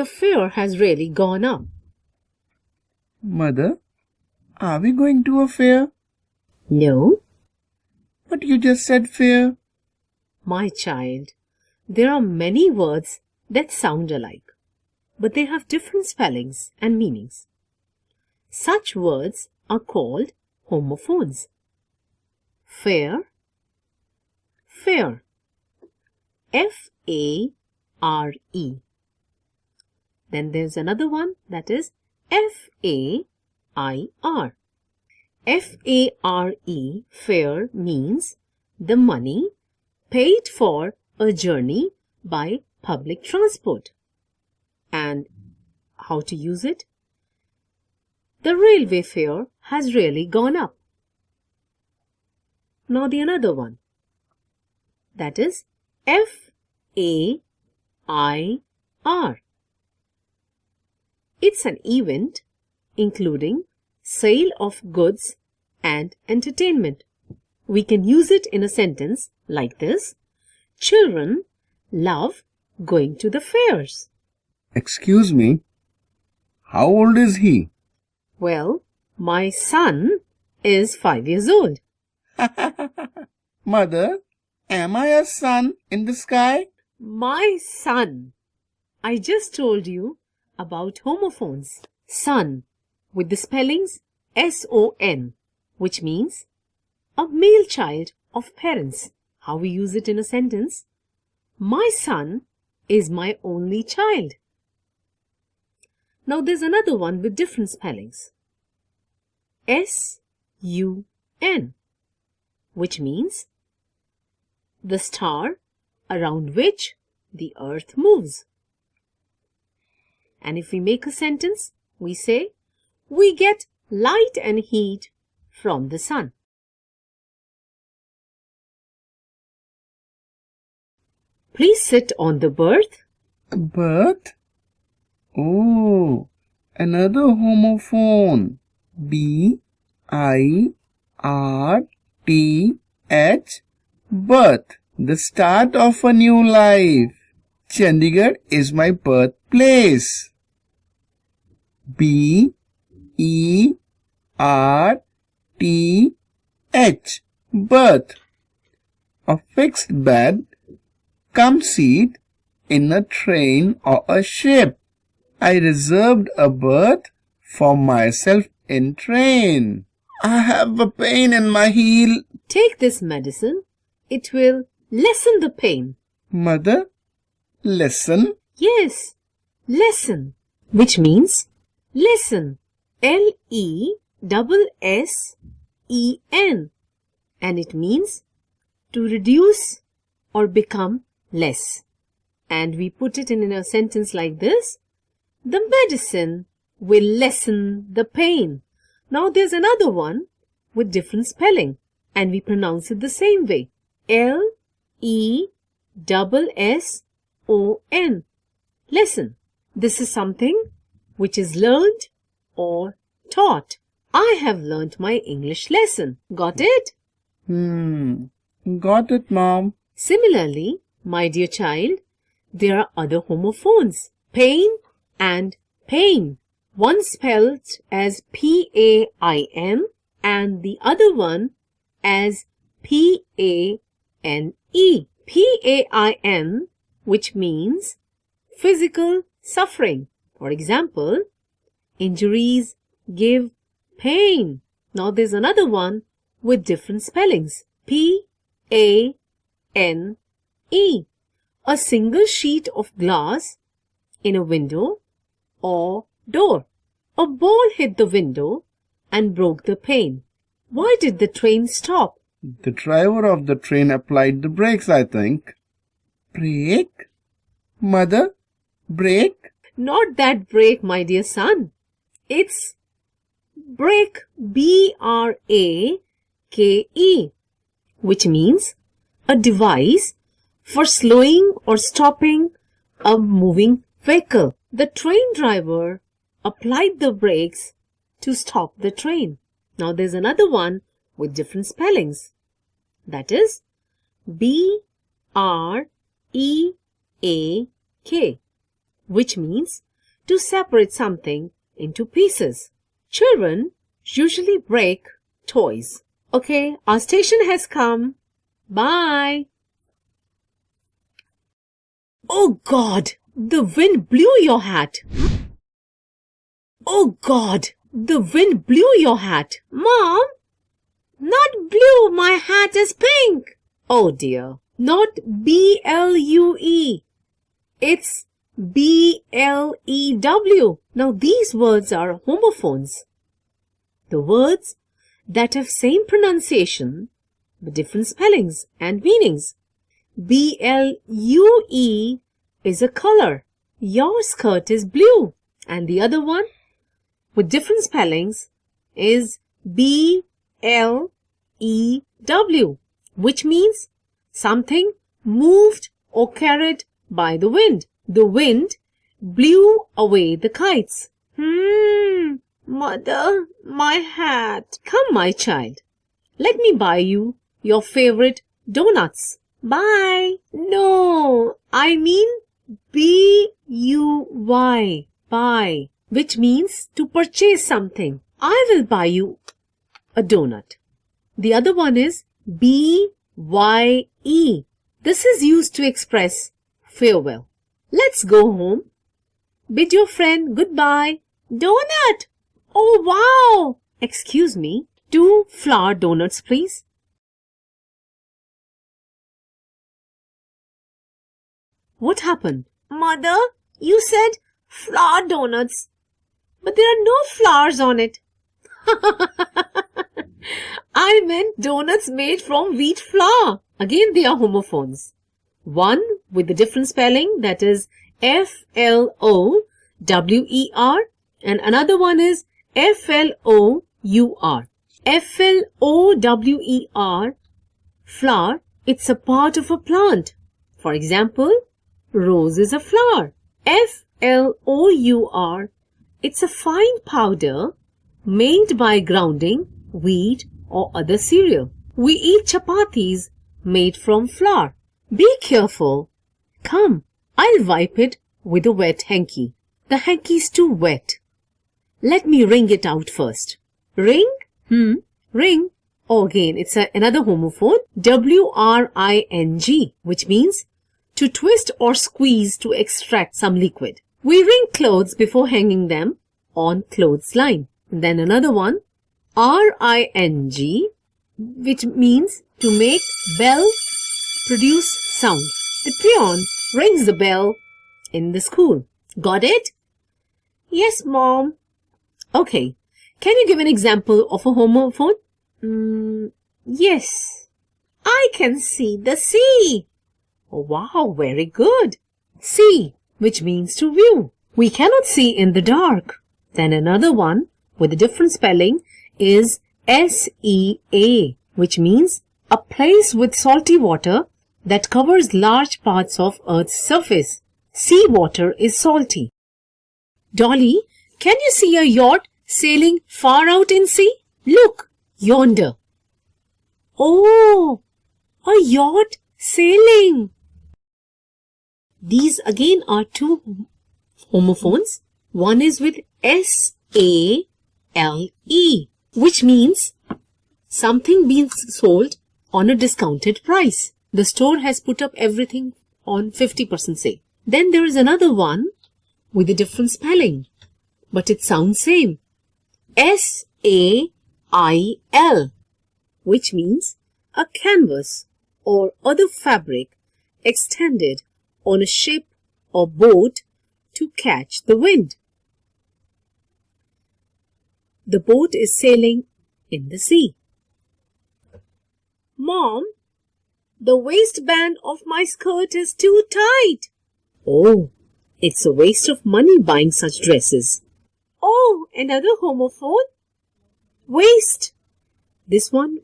the fare has really gone up. Mother, are we going to a fair? No, But you just said fair. my child, there are many words that sound alike, but they have different spellings and meanings. Such words are called homophones. Fair, fair, F-A-R-E. Then there's another one that is F-A-I-R. F-A-R-E, fare, means the money paid for a journey by public transport. And how to use it? The railway fare has really gone up. Now the another one. That is F-A-I-R. It's an event including sale of goods and entertainment. We can use it in a sentence like this. Children love going to the fairs. Excuse me. How old is he? Well, my son is 5 years old. Mother, am I a sun in the sky? My son. I just told you about homophones. Son with the spellings S-O-N, which means a male child of parents. How we use it in a sentence? My son is my only child. Now there's another one with different spellings. S-U-N, which means the star around which the earth moves. And if we make a sentence, we say, we get light and heat from the sun. Please sit on the berth. Berth? Oh, another homophone. B-I-R-T-H, birth, the start of a new life. Chandigarh is my birthplace. B-E-R-T-H, birth, a fixed bed, cum seat in a train or a ship. I reserved a berth for myself in train. I have a pain in my heel. Take this medicine. It will lessen the pain. Mother, listen. Yes, lessen, which means listen. L-E-S-S-E-N. And it means to reduce or become less. And we put it in a sentence like this. The medicine will lessen the pain. Now there's another one with different spelling and we pronounce it the same way. L-E-S-S-O-N. Lesson. This is something which is learned or taught. I have learnt my English lesson. Got it? Got it, Mom. Similarly, my dear child, there are other homophones. Pain and pain. One spelled as P-A-I-N and the other one as P-A-N-E. P-A-I-N, which means physical suffering. For example, injuries give pain. Now there's another one with different spellings. P-A-N-E. A single sheet of glass in a window or door. A ball hit the window and broke the pane. Why did the train stop? The driver of the train applied the brakes, I think. Brake? Mother, brake? Not that brake, my dear son. It's brake, B-R-A-K-E, which means a device for slowing or stopping a moving vehicle. The train driver applied the brakes to stop the train. Now there's another one with different spellings. That is B-R-E-A-K, which means to separate something into pieces. Children usually break toys. Okay, our station has come. Bye. Oh God, the wind blew your hat. Oh God, the wind blew your hat. Mom, not blue, my hat is pink. Oh dear, not B-L-U-E. It's B-L-E-W. Now these words are homophones. The words that have same pronunciation but different spellings and meanings. B-L-U-E is a color. Your skirt is blue. And the other one with different spellings is B-L-E-W, which means something moved or carried by the wind. The wind blew away the kites. Mother, my hat. Come, my child. Let me buy you your favorite donuts. Bye. No, I mean B-U-Y. Buy, which means to purchase something. I will buy you a donut. The other one is B-Y-E. This is used to express farewell. Let's go home. Bid your friend goodbye. Donut! Oh, wow! Excuse me, 2 flour donuts, please. What happened? Mother, you said flour donuts, but there are no flowers on it. I meant donuts made from wheat flour. Again, they are homophones. One with the different spelling, that is F-L-O-W-E-R, and another one is F-L-O-U-R. F-L-O-W-E-R, flower, it's a part of a plant. For example, rose is a flower. F-L-O-U-R, it's a fine powder made by grounding wheat or other cereal. We eat chapatis made from flour. Be careful. Come, I'll wipe it with a wet hanky. The hanky's too wet. Let me wring it out first. Ring? Ring. Oh, again, it's another homophone. W-R-I-N-G, which means to twist or squeeze to extract some liquid. We wring clothes before hanging them on clothesline. Then another one, R-I-N-G, which means to make bell produce sound. The peon rings the bell in the school. Got it? Yes, Mom. Okay. Can you give an example of a homophone? Yes. I can see the sea. Oh, wow, very good. See, which means to view. We cannot see in the dark. Then another one with a different spelling is S-E-A, which means a place with salty water that covers large parts of Earth's surface. Sea water is salty. Dolly, can you see a yacht sailing far out in sea? Look, yonder. Oh, a yacht sailing. These again are 2 homophones. One is with S-A-L-E, which means something being sold on a discounted price. The store has put up everything on 50% sale. Then there is another one with a different spelling, but it sounds same. S-A-I-L, which means a canvas or other fabric extended on a ship or boat to catch the wind. The boat is sailing in the sea. Mom, the waistband of my skirt is too tight. Oh, it's a waste of money buying such dresses. Oh, another homophone. Waist. This one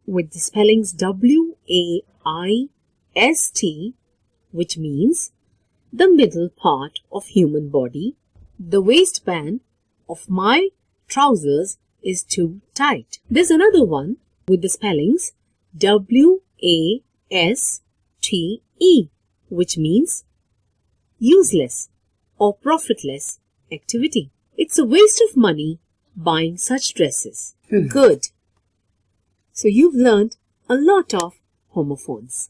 with the spellings W-A-I-S-T, which means the middle part of human body. The waistband of my trousers is too tight. There's another one with the spellings W-A-S-T-E, which means useless or profitless activity. It's a waste of money buying such dresses. Correct. Good. So you've learned a lot of homophones.